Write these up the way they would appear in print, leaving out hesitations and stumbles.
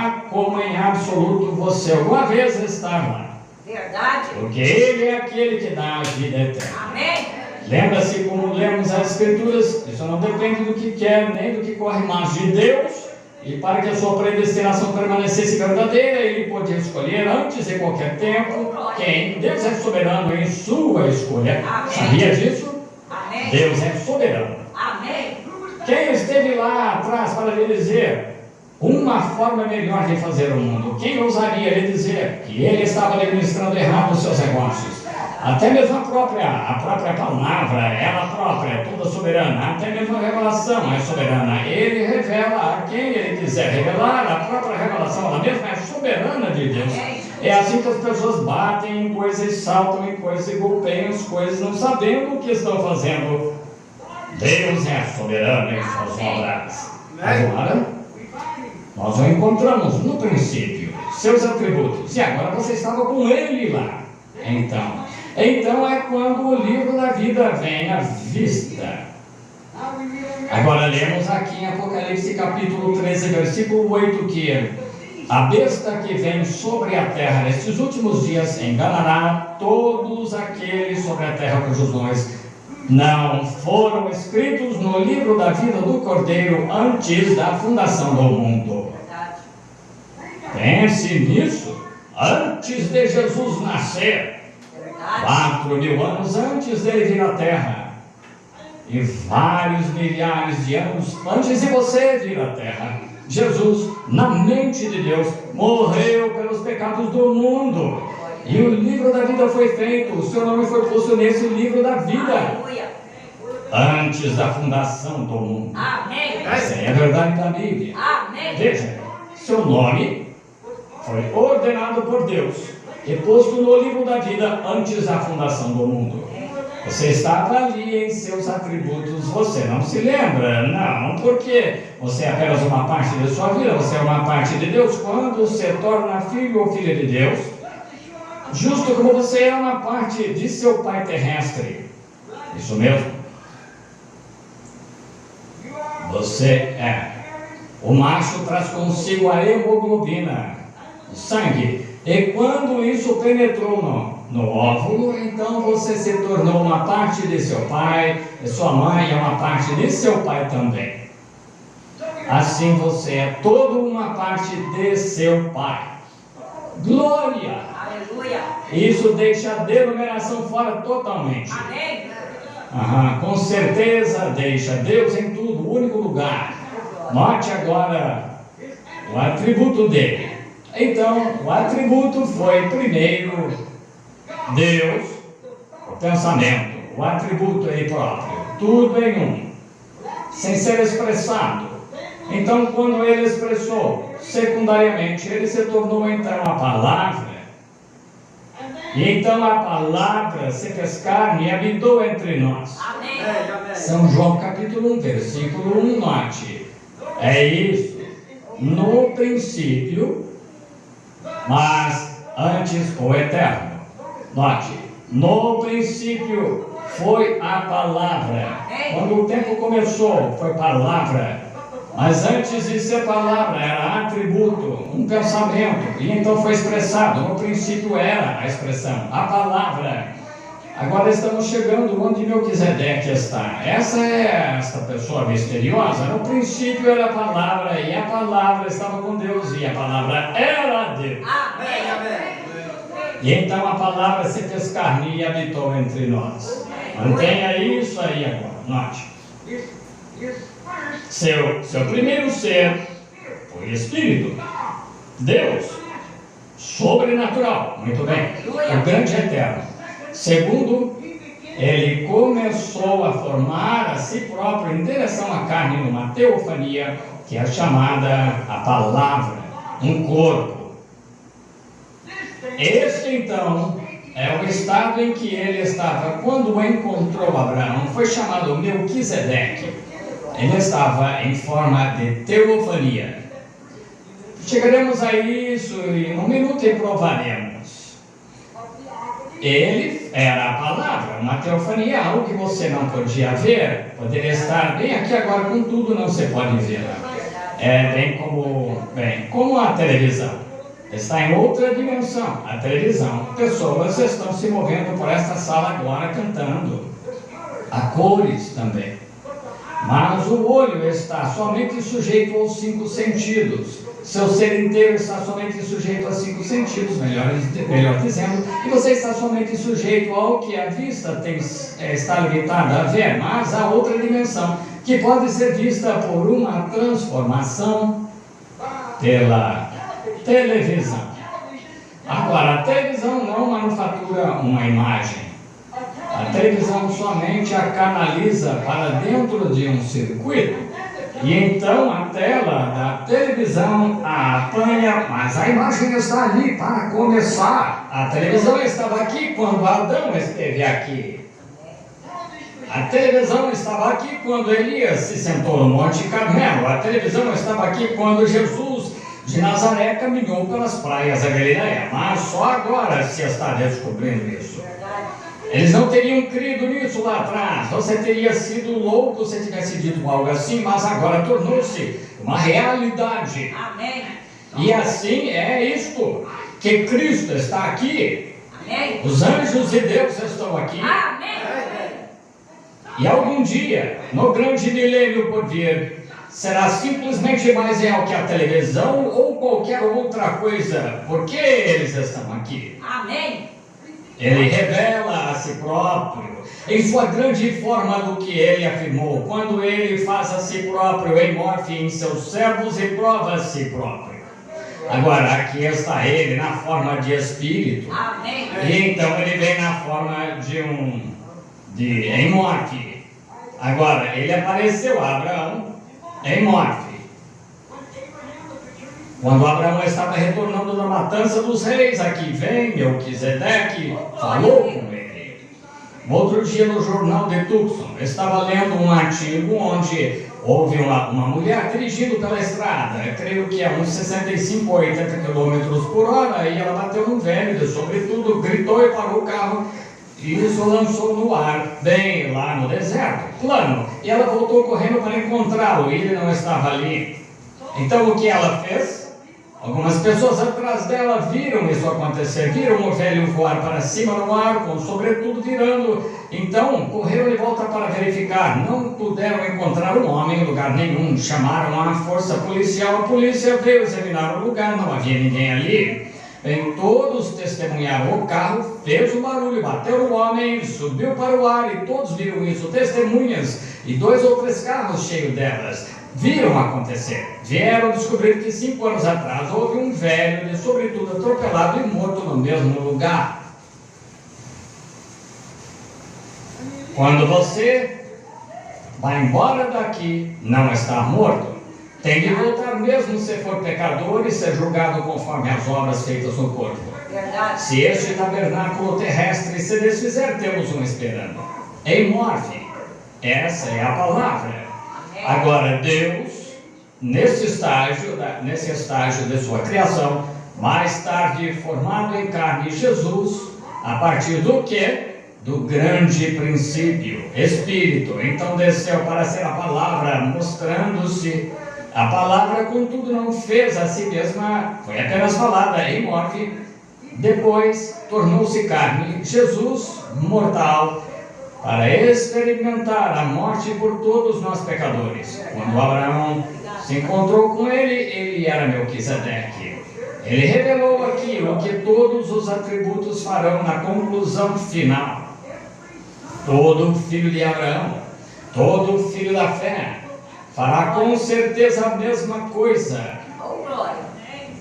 lá como em absoluto você alguma vez estava. Verdade. Porque Ele é aquele que dá a vida eterna. Amém. Lembra-se como lemos as Escrituras, isso não depende do que quer, nem do que corre, mas de Deus. E para que a sua predestinação permanecesse verdadeira, Ele podia escolher antes de qualquer tempo quem. Deus é soberano em sua escolha. Amém. Sabia disso? Amém. Deus é soberano. Amém. Quem esteve lá atrás para lhe dizer uma forma melhor de fazer o mundo? Quem ousaria lhe dizer que ele estava administrando errado os seus negócios? Até mesmo a própria palavra, ela própria, toda soberana, até mesmo a revelação é soberana. Ele revela a quem ele quiser revelar, a própria revelação, ela mesma é soberana de Deus. É assim que as pessoas batem em coisas, saltam em coisas e golpeiam as coisas, não sabendo o que estão fazendo. Deus é soberano em suas obras. Agora, nós o encontramos no princípio, seus atributos, e agora você estava com ele lá. Então é quando o livro da vida vem à vista. Agora lemos aqui em Apocalipse capítulo 13, versículo 8, que a besta que vem sobre a terra nestes últimos dias enganará todos aqueles sobre a terra cujos nomes não foram escritos no livro da vida do Cordeiro antes da fundação do mundo. Pense nisso. Antes de Jesus nascer, 4.000 anos antes dele vir à terra, e vários milhares de anos antes de você vir à terra, Jesus, na mente de Deus, morreu pelos pecados do mundo, e o livro da vida foi feito, o seu nome foi posto nesse livro da vida, antes da fundação do mundo. Amém. Essa é a verdade da Bíblia. Amém. Veja, seu nome foi ordenado por Deus e posto no livro da vida antes da fundação do mundo. Você estava ali em seus atributos, você não se lembra? Não, porque você é apenas uma parte de sua vida, você é uma parte de Deus. Quando se torna filho ou filha de Deus, justo como você é uma parte de seu pai terrestre. Isso mesmo. Você é. O macho traz consigo a hemoglobina, o sangue. E quando isso penetrou no óvulo, então você se tornou uma parte de seu pai, e sua mãe é uma parte de seu pai também. Assim você é toda uma parte de seu pai. Glória! Aleluia! Isso deixa a denominação fora totalmente. Amém! Com certeza deixa Deus em tudo, o único lugar. Note agora o atributo dele. Então, o atributo foi primeiro Deus, o pensamento, o atributo ele próprio, tudo em um, sem ser expressado. Então, quando ele expressou, secundariamente, ele se tornou então a palavra. E então a palavra se fez carne e habitou entre nós. Amém. São João capítulo 1, versículo 1, note. É isso. No princípio, mas antes o eterno. Note, no princípio foi a palavra. Quando o tempo começou, foi palavra. Mas antes de ser palavra, era atributo, um pensamento. E então foi expressado. No princípio era a expressão, a palavra. Agora estamos chegando onde Melquisedeque está. Essa é esta pessoa misteriosa. No princípio era a palavra, e a palavra estava com Deus, e a palavra era Deus. Amém. Amém. E então a palavra se fez carne e habitou entre nós. Mantenha isso aí agora, note. Seu primeiro ser foi Espírito, Deus, sobrenatural, muito bem, o grande eterno. Segundo, ele começou a formar a si próprio em direção à carne numa teofania, que é chamada a palavra, um corpo. Este então é o estado em que ele estava quando encontrou Abraão, foi chamado Melquisedeque. Ele estava em forma de teofania. Chegaremos a isso em um minuto e provaremos. Ele era a palavra, uma teofania, algo que você não podia ver, poderia estar bem aqui agora, contudo não se pode ver. É bem como a televisão. Está em outra dimensão. A televisão, pessoas estão se movendo por esta sala agora cantando. Há cores também. Mas o olho está somente sujeito aos 5 sentidos. Seu ser inteiro está somente sujeito aos 5 sentidos, melhor dizendo, e você está somente sujeito ao que a vista está limitada a ver, mas há outra dimensão, que pode ser vista por uma transformação pela televisão. Agora, a televisão não manufatura uma imagem. A televisão somente a canaliza para dentro de um circuito. E então a tela da televisão a apanha, mas a imagem está ali para começar. A televisão estava aqui quando Adão esteve aqui. A televisão estava aqui quando Elias se sentou no Monte Carmelo. A televisão estava aqui quando Jesus de Nazaré caminhou pelas praias da Galileia. Mas só agora se está descobrindo isso. Eles não teriam crido nisso lá atrás. Você teria sido louco se tivesse dito algo assim, mas agora tornou-se uma realidade. Amém. E assim é isto, que Cristo está aqui. Amém. Os anjos de Deus estão aqui. Amém. E algum dia, no grande milênio por vir, será simplesmente mais real que a televisão ou qualquer outra coisa. Porque eles estão aqui. Amém. Ele revela a si próprio, em sua grande forma do que ele afirmou, quando ele faz a si próprio em morte em seus servos e prova a si próprio. Agora, aqui está ele na forma de espírito. Amém. E então ele vem na forma em morte. Agora, ele apareceu a Abraão em morte. Quando Abraão estava retornando da matança dos reis, aqui vem Melquisedeque, falou com ele. Outro dia no jornal de Tucson, estava lendo um artigo onde houve uma mulher dirigindo pela estrada, creio que a uns 65 ou 80 km por hora, e ela bateu num velho, sobretudo, gritou e parou o carro, e isso lançou no ar, bem lá no deserto, plano, e ela voltou correndo para encontrá-lo, e ele não estava ali. Então o que ela fez? Algumas pessoas atrás dela viram isso acontecer, viram o velho voar para cima no ar, com sobretudo virando. Então, correram de volta para verificar. Não puderam encontrar o homem em lugar nenhum. Chamaram a força policial. A polícia veio examinar o lugar, não havia ninguém ali. Bem, todos testemunharam. O carro fez um barulho, bateu no homem, subiu para o ar e todos viram isso. Testemunhas e 2 ou 3 carros cheios delas viram acontecer. Vieram descobrir que 5 anos atrás houve um velho, de sobretudo atropelado e morto no mesmo lugar. Quando você vai embora daqui, não está morto. Tem de voltar mesmo se for pecador e ser julgado conforme as obras feitas no corpo. Verdade. Se este tabernáculo terrestre se desfizer, temos um esperando. Em morte, essa é a palavra. Agora, Deus, nesse estágio de sua criação, mais tarde formado em carne, Jesus, a partir do quê? Do grande princípio, Espírito. Então desceu para ser a palavra, mostrando-se. A palavra, contudo, não fez a si mesma, foi apenas falada em morte. Depois, tornou-se carne, Jesus, mortal, para experimentar a morte por todos nós pecadores. Quando Abraão se encontrou com ele, ele era Melquisedeque. Ele revelou aqui o que todos os atributos farão na conclusão final. Todo filho de Abraão, todo filho da fé, fará com certeza a mesma coisa. Oh, glória.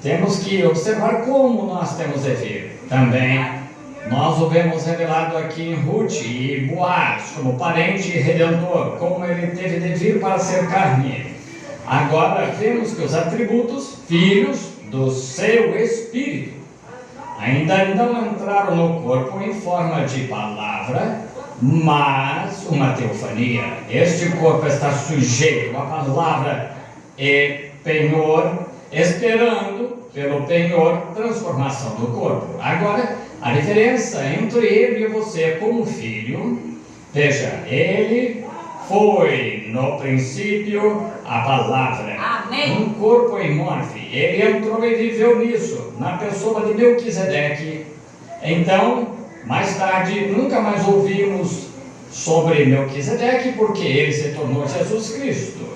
Temos que observar como nós temos de vir. Também nós o vemos revelado aqui em Ruth e Boaz, como parente redentor, como ele teve de vir para ser carne. Agora vemos que os atributos, filhos do seu espírito, ainda não entraram no corpo em forma de palavra, mas uma teofania. Este corpo está sujeito à palavra e penhor, esperando pelo penhor transformação do corpo. Agora, a diferença entre ele e você como filho, veja, ele foi no princípio a palavra. Amém. Um corpo em morte. Ele entrou e viveu nisso, na pessoa de Melquisedeque. Então, mais tarde, nunca mais ouvimos sobre Melquisedeque, porque ele se tornou Jesus Cristo.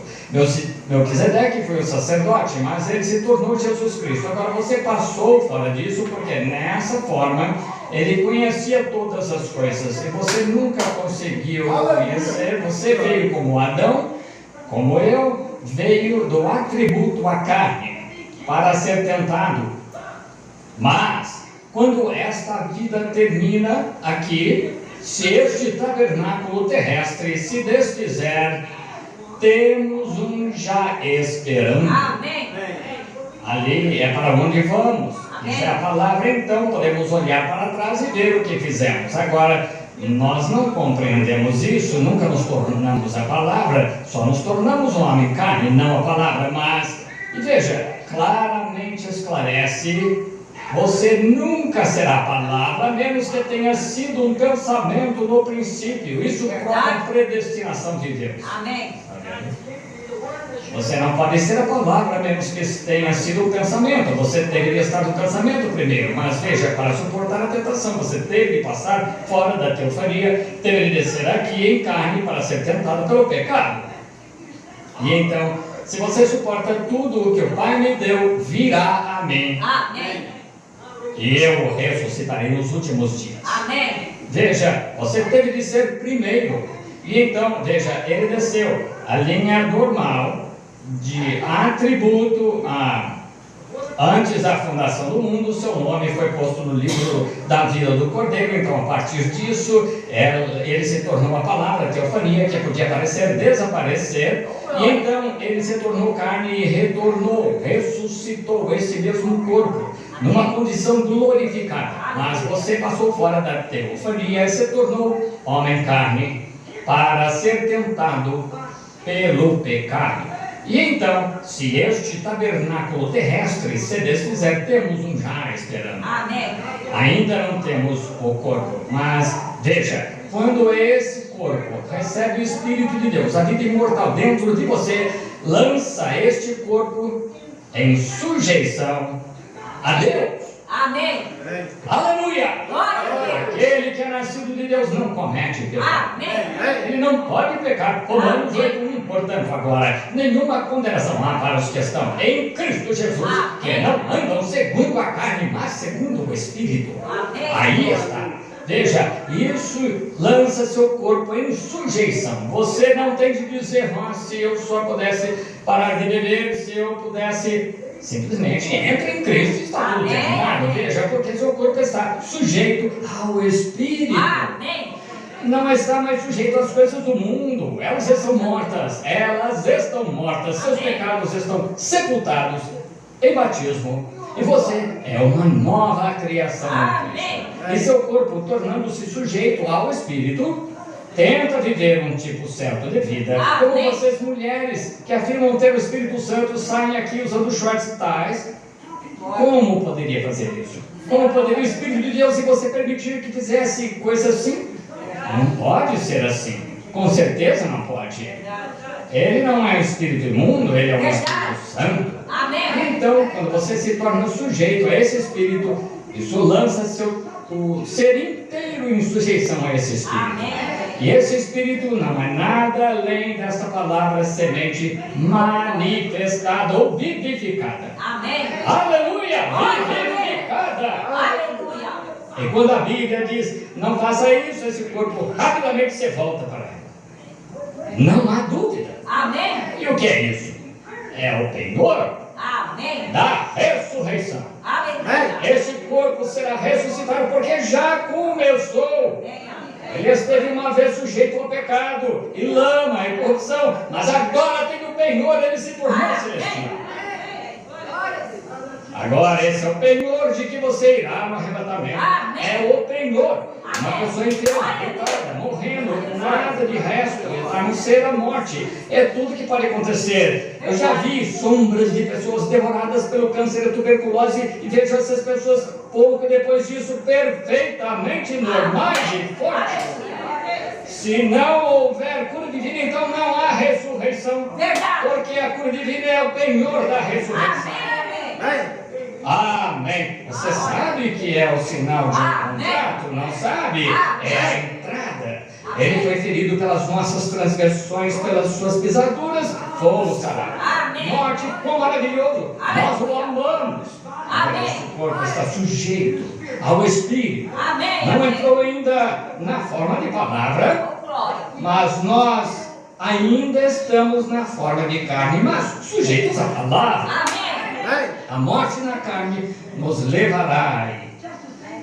Melquisedeque foi o sacerdote, mas ele se tornou Jesus Cristo. Agora você passou fora disso, porque nessa forma ele conhecia todas as coisas e você nunca conseguiu conhecer. Você veio como Adão, como eu, veio do atributo à carne para ser tentado. Mas quando esta vida termina aqui, se este tabernáculo terrestre se desfizer, temos um já esperando. Amém. Ali é para onde vamos. Amém. Isso é a palavra, então podemos olhar para trás e ver o que fizemos. Agora, nós não compreendemos isso, nunca nos tornamos a palavra, só nos tornamos um homem carne, não a palavra. Mas, e veja, claramente esclarece: você nunca será a palavra, a menos que tenha sido um pensamento no princípio. Isso prova a predestinação de Deus. Amém. Você não pode ser a palavra, a menos que tenha sido o pensamento. Você deveria estar no pensamento primeiro. Mas veja, para suportar a tentação, você teve que passar fora da teofania, teve de descer aqui em carne para ser tentado pelo pecado. E então, se você suporta tudo o que o Pai me deu, virá a mim. Amém. E eu ressuscitarei nos últimos dias. Amém. Veja, você teve de ser primeiro. E então, veja, ele desceu. A linha normal de atributo antes da fundação do mundo, seu nome foi posto no livro da vida do Cordeiro. Então, a partir disso, ele se tornou a palavra, a teofania, que podia aparecer, desaparecer. E então, ele se tornou carne e retornou, ressuscitou esse mesmo corpo, numa condição glorificada. Mas você passou fora da teofania e se tornou homem carne para ser tentado pelo pecado. E então, se este tabernáculo terrestre se desfizer, temos um já esperando. Amém. Ainda não temos o corpo, mas veja, quando esse corpo recebe o Espírito de Deus, a vida imortal dentro de você, lança este corpo em sujeição a Deus. Amém. Aleluia! Glória a Deus. Aquele que é nascido de Deus não comete pecado. Amém. Ele não pode pecar. Romanos 8:1. Portanto, agora, nenhuma condenação há para os que estão em Cristo Jesus, que não andam segundo a carne, mas segundo o Espírito. Amém. Aí está. Veja, isso lança seu corpo em sujeição. Você não tem de dizer: mas se eu só pudesse parar de beber, se eu pudesse... Simplesmente entre em Cristo e está tudo terminado. Veja, porque seu corpo está sujeito ao Espírito. Amém. Não está mais sujeito às coisas do mundo. Elas estão mortas. Elas estão mortas. Seus pecados estão sepultados em batismo. E você é uma nova criação em Cristo. E seu corpo, tornando-se sujeito ao Espírito, tenta viver um tipo certo de vida. Como vocês mulheres que afirmam ter o Espírito Santo saem aqui usando shorts tais. Como poderia fazer isso? Como poderia o Espírito de Deus, se você permitir que fizesse coisas assim? Não pode ser assim. Com certeza não pode. Ele não é um espírito imundo, ele é um Espírito Santo. Amém. Então, quando você se torna sujeito a esse Espírito, isso lança o ser inteiro em sujeição a esse Espírito. Amém. E esse Espírito não é nada além desta palavra semente manifestada ou vivificada. Amém. Aleluia! Vivificada! Aleluia. E quando a Bíblia diz: não faça isso, esse corpo rapidamente você volta para ela. Não há dúvida. Amém. E o que é isso? É o penhor Amém. da ressurreição. Aleluia. Esse corpo será ressuscitado porque já começou. Ele esteve uma vez sujeito ao pecado e lama e corrupção, mas agora tem o penhor, ele se tornou celestial. Agora esse é o penhor de que você irá no arrebatamento. É o penhor. Uma pessoa enferma, deitada, morrendo, nada de resto, a não ser a morte. É tudo que pode acontecer. Eu já vi sombras de pessoas devoradas pelo câncer e tuberculose e vejo essas pessoas pouco depois disso perfeitamente normais e fortes. Se não houver cura divina, então não há ressurreição. Verdade. Porque a cura divina é o penhor da ressurreição. Amém. Amém. Você sabe que é o sinal de um contrato? Não sabe? É a entrada. Ele foi ferido pelas nossas transgressões, pelas suas pisaduras, fomos sarados. Morte, quão maravilhoso! Nós o amamos. Mas este corpo está sujeito ao Espírito. Não entrou ainda na forma de palavra, mas nós ainda estamos na forma de carne, mas sujeitos à palavra. A morte na carne nos levará.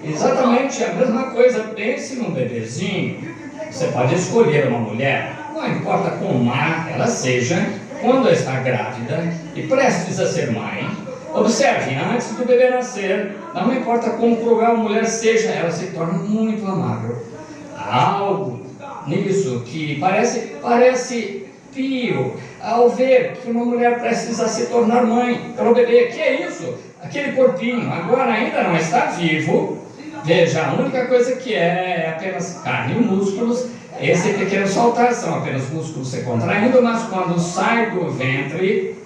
Exatamente a mesma coisa. Pense num bebezinho. Você pode escolher uma mulher, não importa quão má ela seja, quando está grávida e prestes a ser mãe. Observe, antes do bebê nascer, não importa quão cruel a mulher seja, ela se torna muito amável. Há algo nisso que parece pio ao ver que uma mulher precisa se tornar mãe pelo bebê. Que é isso? Aquele corpinho agora ainda não está vivo. Veja, a única coisa que é apenas carne e músculos. Esse pequeno saltar são apenas músculos se contraindo, mas quando sai do ventre,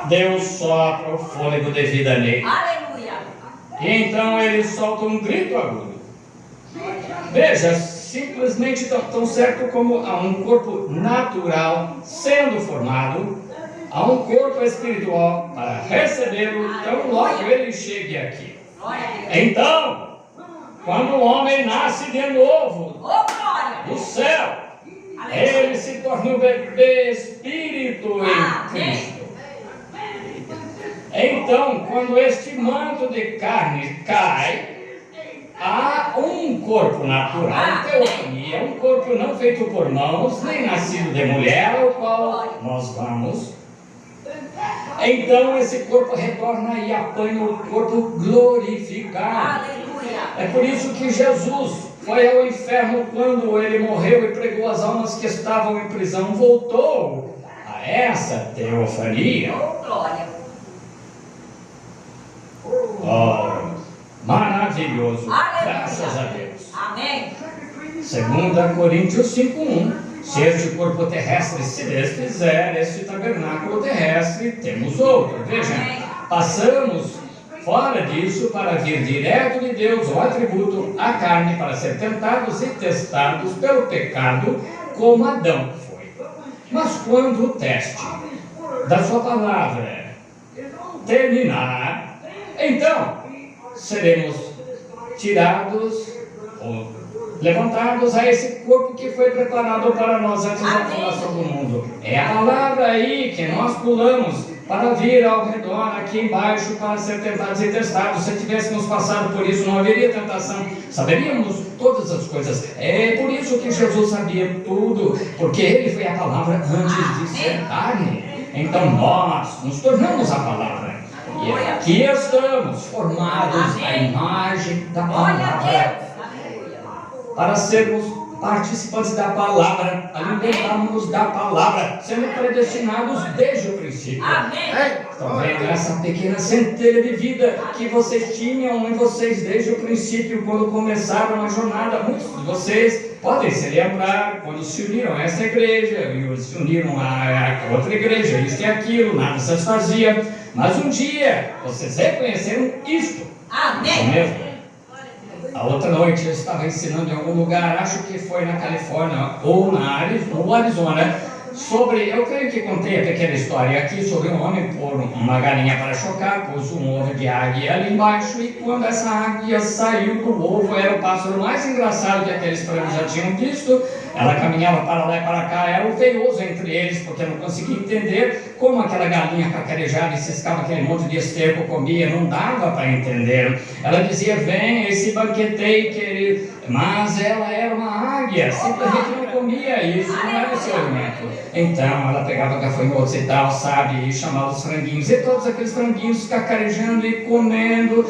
Deus sopra o fôlego de vida nele. Aleluia. E então ele solta um grito agudo. Veja, simplesmente tão certo como há um corpo natural sendo formado, há um corpo espiritual para recebê-lo, tão logo ele chegue aqui. Então, quando o homem nasce de novo do céu, ele se torna um bebê espírito em Cristo. Então, quando este manto de carne cai, há um corpo natural, teofonia, um corpo não feito por mãos, nem nascido de mulher, ao qual nós vamos. Então esse corpo retorna e apanha o corpo glorificado. Aleluia. É por isso que Jesus foi ao inferno quando ele morreu e pregou as almas que estavam em prisão. Voltou a essa teofania. Glória. Oh, maravilhoso. Aleluia. Graças a Deus. Amém. 2 Coríntios 5:1. Se este corpo terrestre se desfizer, este tabernáculo terrestre, temos outro. Veja, passamos fora disso para vir direto de Deus, o atributo, a carne, para ser tentados e testados pelo pecado, como Adão foi. Mas quando o teste da sua palavra terminar, então seremos tirados ou levantados a esse corpo que foi preparado para nós antes da fundação do mundo. É a palavra aí que nós pulamos para vir ao redor, aqui embaixo, para ser tentados e testados. Se tivéssemos passado por isso, não haveria tentação. Saberíamos todas as coisas. É por isso que Jesus sabia tudo, porque ele foi a palavra antes de ser carne. Então nós nos tornamos a palavra. E aqui estamos, formados à imagem da palavra, para sermos participantes da palavra, alimentarmos da palavra, sendo predestinados desde o princípio. Estão vendo essa pequena centelha de vida que vocês tinham em vocês desde o princípio, quando começaram a jornada? Muitos de vocês podem se lembrar quando se uniram a essa igreja, e se uniram a outra igreja, isso e aquilo, nada se fazia, mas um dia vocês reconheceram isto. Isso mesmo. A outra noite eu estava ensinando em algum lugar, acho que foi na Califórnia ou no Arizona, sobre, eu creio que contei a pequena história aqui sobre um homem pôr uma galinha para chocar, pôs um ovo de águia ali embaixo, e quando essa águia saiu do ovo, era o pássaro mais engraçado que aqueles frangos já tinham visto. Ela caminhava para lá e para cá, era o feioso entre eles, porque não conseguia entender como aquela galinha cacarejava e ciscava aquele monte de esterco, comia, não dava para entender. Ela dizia, vem, esse banqueteio, querido, mas ela era uma águia, simplesmente não comia isso, não era o seu alimento. Então ela pegava gafanhotos e tal, sabe, e chamava os franguinhos, e todos aqueles franguinhos cacarejando e comendo,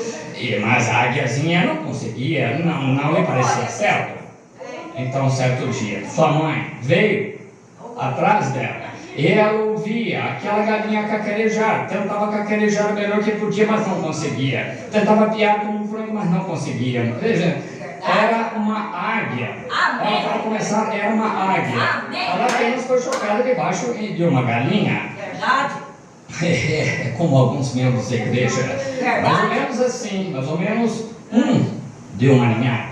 mas a águiazinha não conseguia, não lhe parecia certo. Então, certo dia, sua mãe veio atrás dela e ela ouvia aquela galinha cacarejar, tentava cacarejar o melhor que podia, mas não conseguia. Tentava piar como um frango, mas não conseguia. Veja, era era uma águia. Amém. Ela, para começar, era uma águia. Amém. Ela apenas foi chocada debaixo de uma galinha. Verdade. É como alguns membros da igreja. Mais ou menos assim, mais ou menos deu uma ninhada.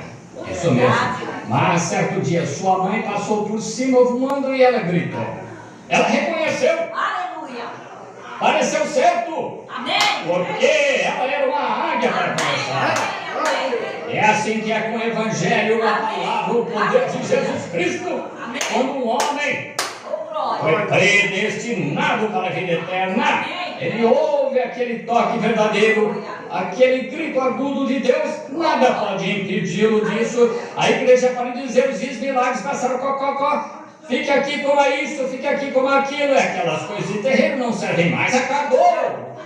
Isso mesmo. Mas certo dia sua mãe passou por cima voando e ela gritou. Ela reconheceu. Aleluia. Pareceu certo. Amém. Porque ela era uma águia para começar. É assim que é com o Evangelho, a palavra, o poder de Jesus Cristo. Quando um homem foi predestinado para a vida eterna, ele ouve aquele toque verdadeiro, aquele grito agudo de Deus, nada pode impedi-lo disso. A igreja para dizer os milagres passaram cocó. Fique aqui como isso, fique aqui como aquilo. Aquelas coisas de terreno não servem mais, acabou.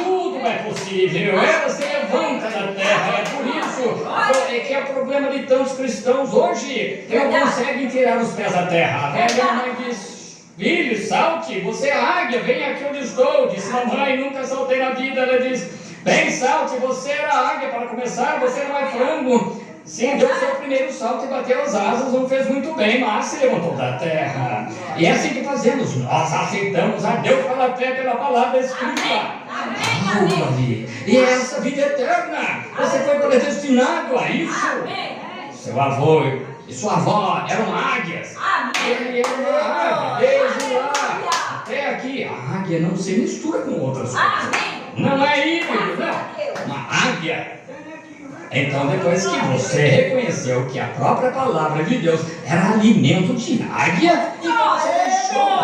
Tudo é possível. Ela se levanta da terra. É por isso que é o problema de tantos cristãos hoje, que não conseguem tirar os pés da terra. A velha mãe diz: filho, salte, você é águia, vem aqui onde estou. Disse: mamãe, nunca saltei na vida. Ela diz: bem, salte, você era águia para começar, você não é frango. Sim, deu seu primeiro salto e bateu as asas, não fez muito bem, mas se levantou da terra. E é assim que fazemos, nós aceitamos a Deus pela fé, pela palavra escrita. Amém. E essa vida eterna, você foi predestinado a isso. Seu avô e sua avó eram águias. Ele era uma águia, desde lá até aqui. A águia não se mistura com outras coisas. Não é híbrido, não. Uma águia. Então, depois que você reconheceu que a própria palavra de Deus era alimento de águia, e você deixou.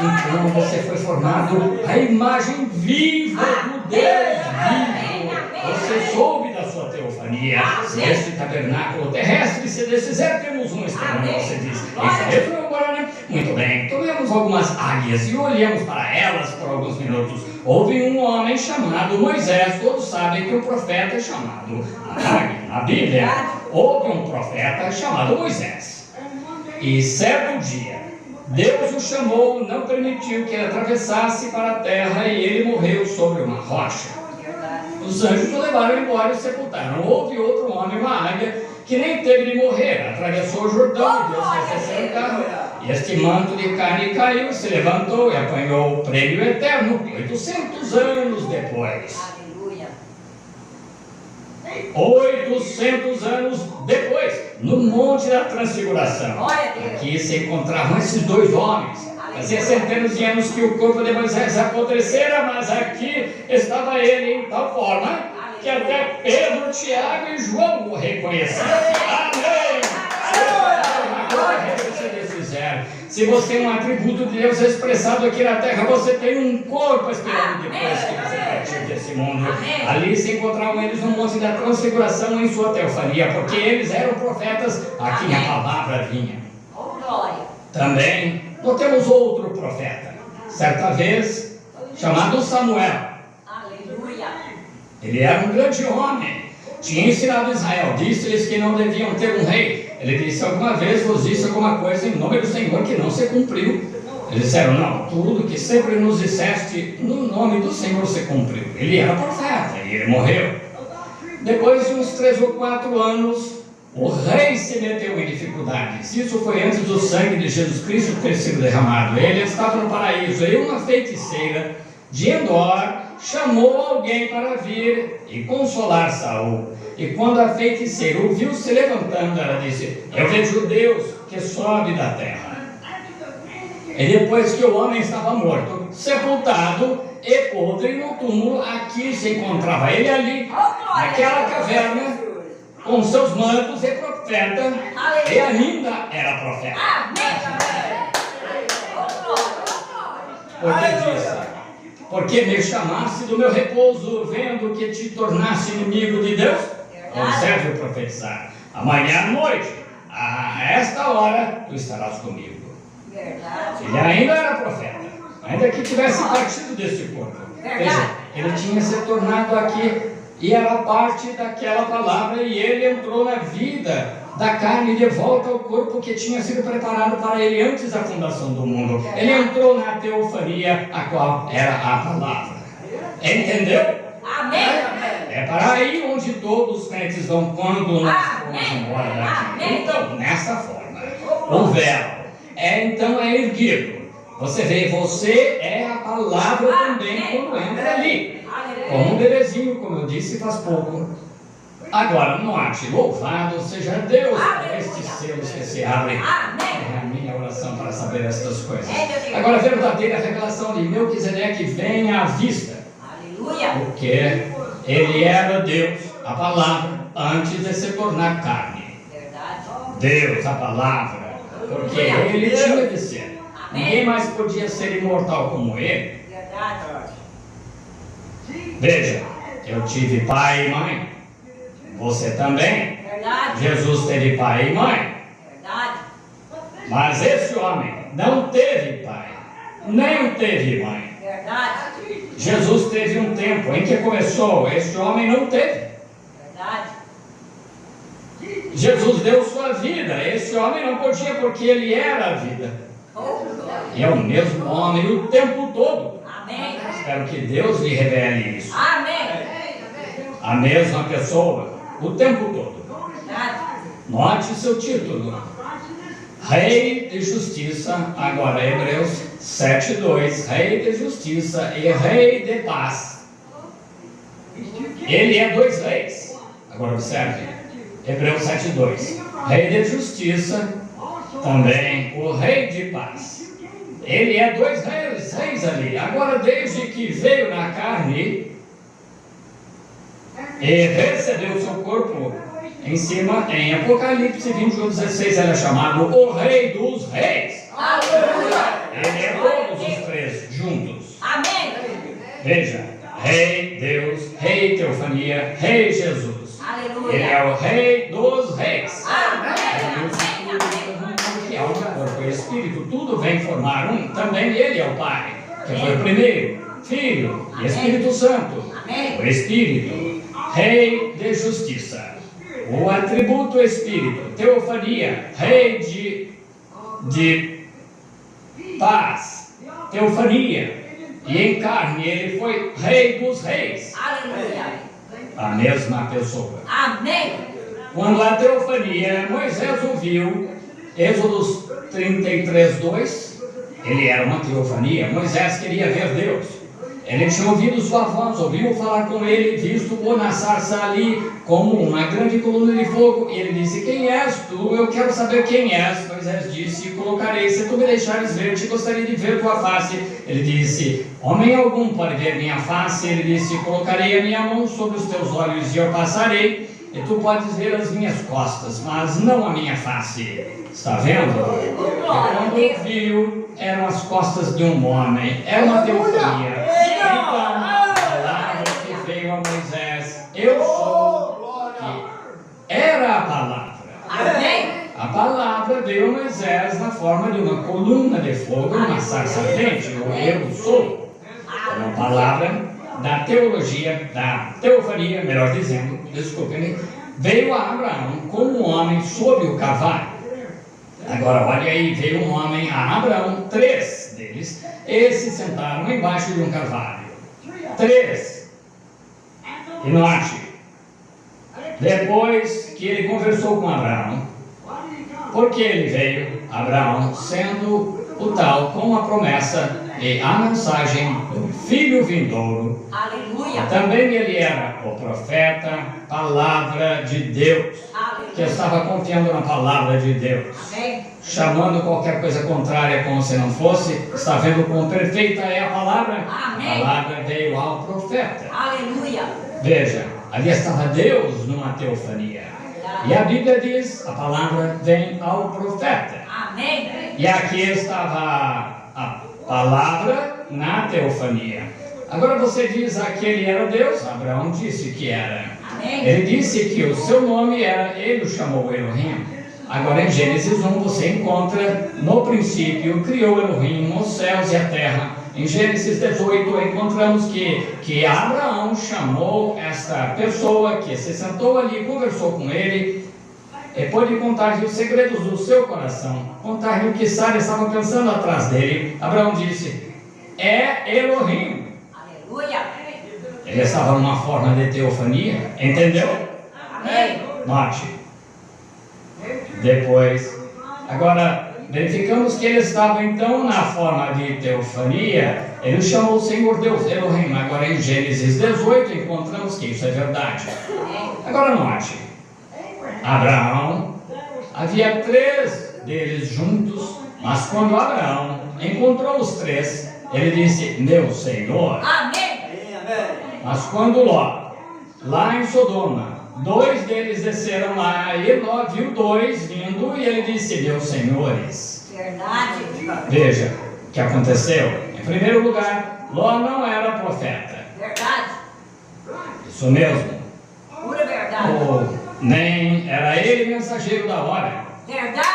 Então você foi formado a imagem viva do Deus vivo. Você soube da sua teofania. Neste tabernáculo terrestre, se desse zero temos um externo, você diz. Isso mesmo, meu Guarani? Muito bem, tomemos algumas águias e olhemos para elas por alguns minutos. Houve um homem chamado Moisés. Todos sabem que um profeta é chamado na Bíblia. Houve um profeta chamado Moisés. E certo dia, Deus o chamou, não permitiu que ele atravessasse para a terra e ele morreu sobre uma rocha. Os anjos o levaram embora e o sepultaram. Houve outro homem, uma águia, que nem teve de morrer. Atravessou o Jordão e Deus fez cercar. E este manto de carne caiu, se levantou e apanhou o prêmio eterno 800 anos depois. 800 anos depois, no Monte da Transfiguração. Aqui se encontravam esses dois homens. Fazia centenas de anos que o corpo de Moisés apodrecera, mas aqui estava ele em tal forma que até Pedro, Tiago e João o reconheceram. Amém! Se você é um atributo de Deus expressado aqui na terra, você tem um corpo esperando depois que você partir desse mundo. Ali se encontravam eles no Monte da Transfiguração em sua teofania, porque eles eram profetas a quem a palavra vinha. Também notemos outro profeta, certa vez chamado Samuel. Ele era um grande homem, tinha ensinado Israel, disse-lhes que não deviam ter um rei. Ele disse: alguma vez vos disse alguma coisa em nome do Senhor que não se cumpriu. Eles disseram: não, tudo que sempre nos disseste no nome do Senhor se cumpriu. Ele era profeta e ele morreu. Depois de uns 3 ou 4 anos, o rei se meteu em dificuldades. Isso foi antes do sangue de Jesus Cristo ter sido derramado. Ele estava no paraíso e uma feiticeira de Endor chamou alguém para vir e consolar Saul. E quando a feiticeira o viu se levantando, ela disse: eu vejo Deus que sobe da terra. E depois que o homem estava morto, sepultado e podre no túmulo, aqui se encontrava ele ali, naquela caverna, com seus mantos e profeta, e ainda era profeta. Porque disse: porque me chamaste do meu repouso, vendo que te tornaste inimigo de Deus? Observe o profetizar: amanhã à noite, a esta hora, tu estarás comigo. Ele ainda era profeta, ainda que tivesse partido deste corpo. Veja, ele tinha se tornado aqui e era parte daquela palavra, e ele entrou na vida da carne de volta ao corpo que tinha sido preparado para ele antes da fundação do mundo. Ele entrou na teofania, a qual era a palavra. Entendeu? Amém. É para aí onde todos os crentes vão quando nós formos embora daqui. Então, nessa forma, o véu então é erguido. Você vê, você é a palavra também quando entra ali. Como um bebezinho, como eu disse faz pouco. Agora, note, louvado seja Deus por estes selos que se abrem. É a minha oração para saber estas coisas. Agora, a verdadeira revelação de Melquisedeque vem à vista. Porque ele era Deus, a palavra, antes de se tornar carne. Deus, a palavra, porque ele tinha de ser. Ninguém mais podia ser imortal como ele. Veja, eu tive pai e mãe. Você também. Jesus teve pai e mãe. Mas esse homem não teve pai, nem teve mãe. Jesus teve um tempo em que começou, esse homem não teve. Jesus deu sua vida, esse homem não podia porque ele era a vida. E é o mesmo homem o tempo todo. Espero que Deus lhe revele isso. A mesma pessoa, o tempo todo. Note seu título. Rei de Justiça, agora Hebreus 7:2, Rei de Justiça e Rei de Paz. Ele é dois reis. Agora observe, Hebreus 7:2, Rei de Justiça, também o Rei de Paz. Ele é dois reis ali. Agora, desde que veio na carne e recebeu seu corpo em cima, em Apocalipse 21:16, ele é chamado o Rei dos Reis. Ele é todos os três juntos. Veja, Rei Deus, Rei Teofania, Rei Jesus. Ele é o Rei dos Reis. Que é o corpo e o Espírito, tudo vem formar um. Também ele é o Pai, que foi o primeiro, Filho e Espírito Santo. O Espírito, Rei de Justiça. O atributo Espírito, Teofania, Rei de Paz, Teofania. E em carne ele foi Rei dos Reis. A mesma pessoa. Quando a teofania, Moisés ouviu, Êxodo 33:2, ele era uma teofania. Moisés queria ver Deus. Ele tinha ouvido sua voz, ouviu falar com ele, visto o na sarça ali como uma grande coluna de fogo. E ele disse: quem és tu? Eu quero saber quem és. Moisés disse: colocarei, se tu me deixares ver, te gostaria de ver tua face. Ele disse: homem algum pode ver minha face. Ele disse: colocarei a minha mão sobre os teus olhos e eu passarei, e tu podes ver as minhas costas, mas não a minha face. Está vendo? E quando viu, eram as costas de um homem, era uma teofania. Então, a palavra que veio a Moisés, eu sou, que era a palavra. A palavra veio a Moisés na forma de uma coluna de fogo, uma sarça ardente, o eu sou. Uma palavra da teologia, da teofania, melhor dizendo, desculpem-me, veio a Abraão como um homem sob o cavalo. Agora, olha aí, veio um homem a Abraão, 3 deles, e se sentaram embaixo de um cavalo. 3. E note, depois que ele conversou com Abraão, porque ele veio, Abraão, sendo o tal com a promessa e a mensagem do filho vindouro. Também ele era o profeta, palavra de Deus, que estava confiando na palavra de Deus, chamando qualquer coisa contrária como se não fosse. Está vendo quão perfeita é a palavra? A palavra veio ao profeta. Veja, ali estava Deus numa teofania. E a Bíblia diz, a palavra vem ao profeta. E aqui estava a palavra na teofania. Agora você diz, aquele era Deus. Abraão disse que era. Ele disse que o seu nome era, ele o chamou Elohim. Agora em Gênesis 1 você encontra, no princípio criou Elohim os céus e a terra. Em Gênesis 18 encontramos que Abraão chamou esta pessoa que se sentou ali, conversou com ele, e pôde contar-lhe os segredos do seu coração, contar-lhe o que Sara estava pensando atrás dele. Abraão disse, é Elohim. Ele estava numa forma de teofania, entendeu? Amém. Note. Depois, agora, verificamos que ele estava então na forma de teofania. Ele chamou o Senhor Deus Elohim. Agora em Gênesis 18 encontramos que isso é verdade. Agora note. Abraão, havia 3 deles juntos, mas quando Abraão encontrou os 3, ele disse, meu Senhor. Amém. Mas quando Ló, lá em Sodoma, 2 deles desceram lá, e Ló viu 2 vindo, e ele disse, meus senhores. Verdade. Veja o que aconteceu. Em primeiro lugar, Ló não era profeta. Verdade. Isso mesmo. Pura verdade. Nem era ele mensageiro da hora. Verdade.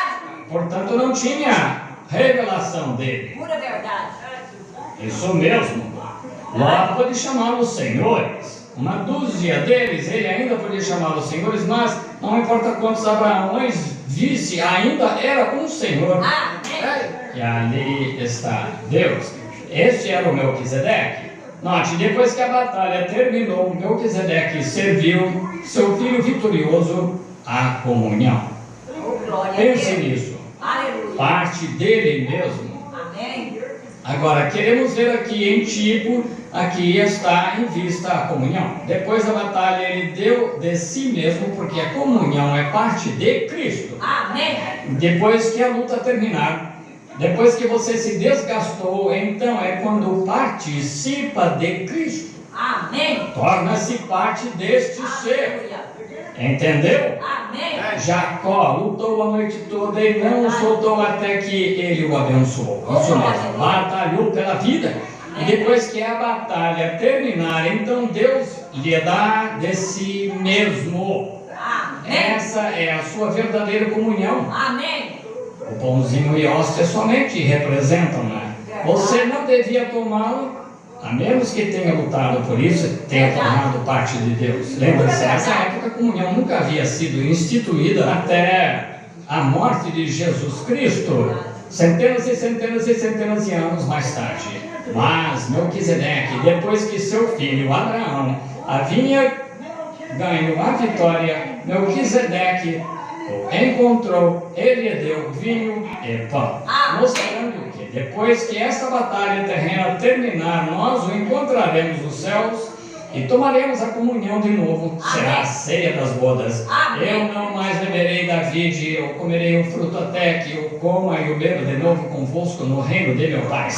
Portanto, não tinha revelação dele. Pura verdade. Isso mesmo. Ló pode chamá-los senhores. Uma dúzia deles, ele ainda podia chamá-los senhores, mas não importa quantos Abraões visse, ainda era um senhor. Amém. E ali está Deus. Este era o Melquisedeque. Note, depois que a batalha terminou, Melquisedeque serviu seu filho vitorioso à comunhão. Oh, glória a Pense Deus. nisso. Aleluia. Parte dele mesmo. Amém. Agora, queremos ver aqui em tipo, aqui está em vista a comunhão. Depois da batalha, ele deu de si mesmo, porque a comunhão é parte de Cristo. Amém. Depois que a luta terminar, depois que você se desgastou, então é quando participa de Cristo. Amém. Torna-se parte deste ser. Aleluia. Entendeu? Amém. Jacó lutou a noite toda e não soltou até que ele o abençoou. Isso mesmo, batalhou pela vida. E depois que a batalha terminar, então Deus lhe dá de si mesmo. Amém. Essa é a sua verdadeira comunhão. Amém. O pãozinho e a hóstia somente representam, né? Você não devia tomá-lo, a menos que tenha lutado por isso, tenha tornado parte de Deus. Lembra-se, nessa época a comunhão nunca havia sido instituída até a morte de Jesus Cristo, centenas e centenas e centenas de anos mais tarde. Mas Melquisedeque, depois que seu filho Abraão havia ganho a vitória, Melquisedeque o encontrou, ele lhe deu vinho e pão, mostrando que depois que esta batalha terrena terminar, nós o encontraremos nos céus e tomaremos a comunhão de novo. Será a ceia das bodas. Eu não mais beberei da vide, eu comerei o fruto até que eu coma e o beba de novo convosco no reino de meu Pai.